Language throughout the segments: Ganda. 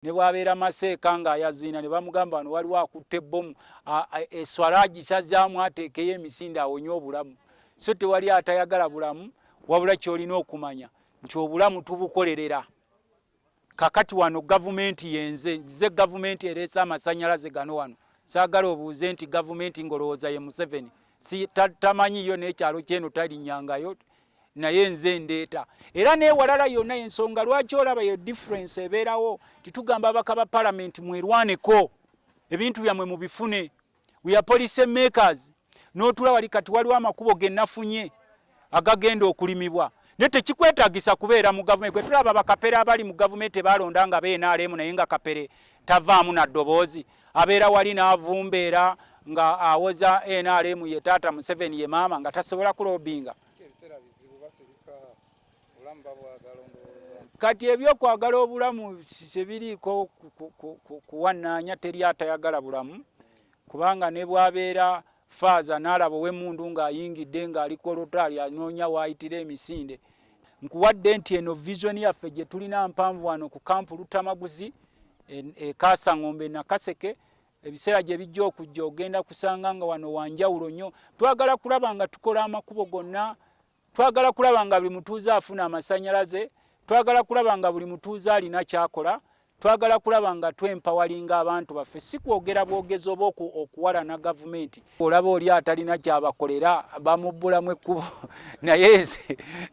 ne bwabeera Maseeka nga ayaziina ne bamugamba wano waliwo akutte ebbomu eswalagi sazaamu ateekeyo emisinde awonye obulamu. So tewali atayagala bulamu, wabula kyolina okumanya nti obulamu tubukolerera. Kakati wano gavumenti yenze gavumenti ereese amasannyalaze gano wano. Saagala obuuze nti gavumenti ngolowooza ye Museveni. Tamanyiyo n'ekyalo kyeno talinnyangayo, naye nze ndeeta. Era n'ewalala yonna ensonga lwaki olaba yo difference ebeerawo, titugamba abaka ba palamenti mwerwaneko, ebintu byammwe mubifune. We are policy makers. N'otula wali kati waliwo amakubo ge nafunye agagenda okulimibwa. Ne tekikwetaagisa kubeera mu gavumenti. Kwe tulaba bakapere abali mu gavumenti balonda nga BNRM naye nga kapere tavaamu na ddoboozi. Abeera wali n'avumbeera nga awoza NRM ye taata Museveni ye maama nga tasobola kulobinga. Kati ebyokwagala obulamu sebiriiko kuwannaanya, teri atayagala bulamu, kubanga ne bwabeera Faaza n'alaba ow'emmundu ng'ayingidde ng'aliko lotaali anoonya waayitira emisinde. Nkuwadde nti eno vision yaffe gye tulina mpanvu wano ku kampu Lutamaguzi e Kaasangombe na Kaseke, ebiseera gye bijja okujja ogenda kusanga nga wano wanjawulo nnyo. Twagala kulaba nga tukola amakubo gonna, twagala kulaba nga buli mutuuze afuna amasannyalaze, twagala kulaba nga buli mutuuze alina kyakola, twagala kulaba nga twempawalinga abantu baffe, si kwogera bwogezi oba okuwalana gavumenti. Olaba oli atalina kyabakolera bamubbulamu ekkubo, naye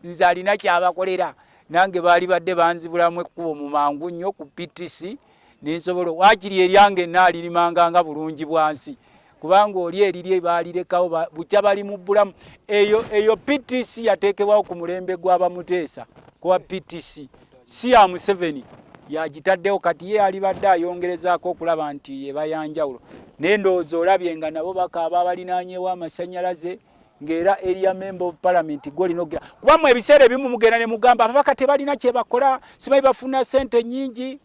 nze alina kyabakolera. Nange baali badde banzibulamu ekkubo mu mangu nnyo ku PTC, nensobola waakiri eryange naalirimanganga bulungi bwansi, kubanga oli eriri baalirekawo bukya bali mu bbulamu. Eyo PTC yateekebwawo ku mulembe gw'abamuteesa kwa PTC, si ya Museveni. Yagitaddewo kati ye alibadde ayongerezaako okulaba nti ye bayanjawulo. N'endowooza olabye nga nabo bakaaba balinaanyeewo amasannyalaze, ng'era area member of parliament gw'olina okugera. Kuba mu ebiseera ebimu mugenda ne mugamba ababaka tebalina kye bakola, simanyi bafuna ssente nnyingi.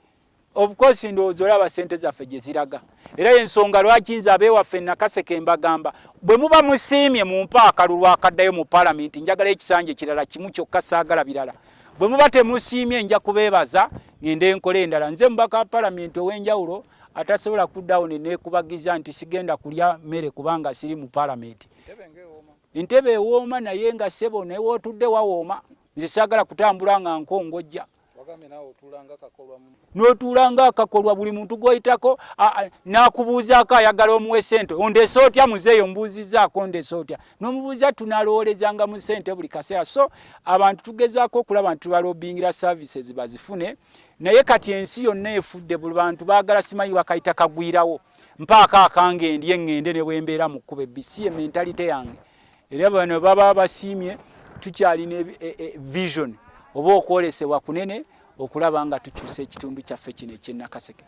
Of course ndowooza olaba ssente zaffe gye ziraga. Era y'ensonga lwaki nze abeewaffe Nakaseke mbagamba, bwe muba musiimye mumpe akalulu akaddayo mu parliament, njagala ekisanja kirala kimu kyokka saagala birala. Bwe muba temusiimye nja kubeebaza ngende enkole endala. Nze mubaka wa palamenti ow'enjawulo atasobola kuddawo ne neekubagiza nti sigenda kulya mmere kubanga siri mu palamenti. Entebe ewooma naye nga ssebo naye wootudde wawooma. Nze saagala kutambula nga nkongojja. N'otuulanga akakolwa buli muntu gw'oyitako n'akubuuzaako ayagala omuwe ssente. Ondeese otya muzeeyo mbuuzizzaako ndeese otya. N'omubuuza tunalowoolezanga mu ssente buli kaseera. So abantu tugezaako okulaba nti tubalobingira services bazifune, naye kati ensi yonna efudde buli bantu baagala simanyi wakayita kagwirawo. Mpaako akange ndye ngende ne bwe mbeera mu kkubo ebbisi ye mentalite yange. Era bano baba basiimye tukyalina vision oba okwolesebwa kunene okulaba nga tukyusa ekitundu kyaffe kino eky'e Nakaseke.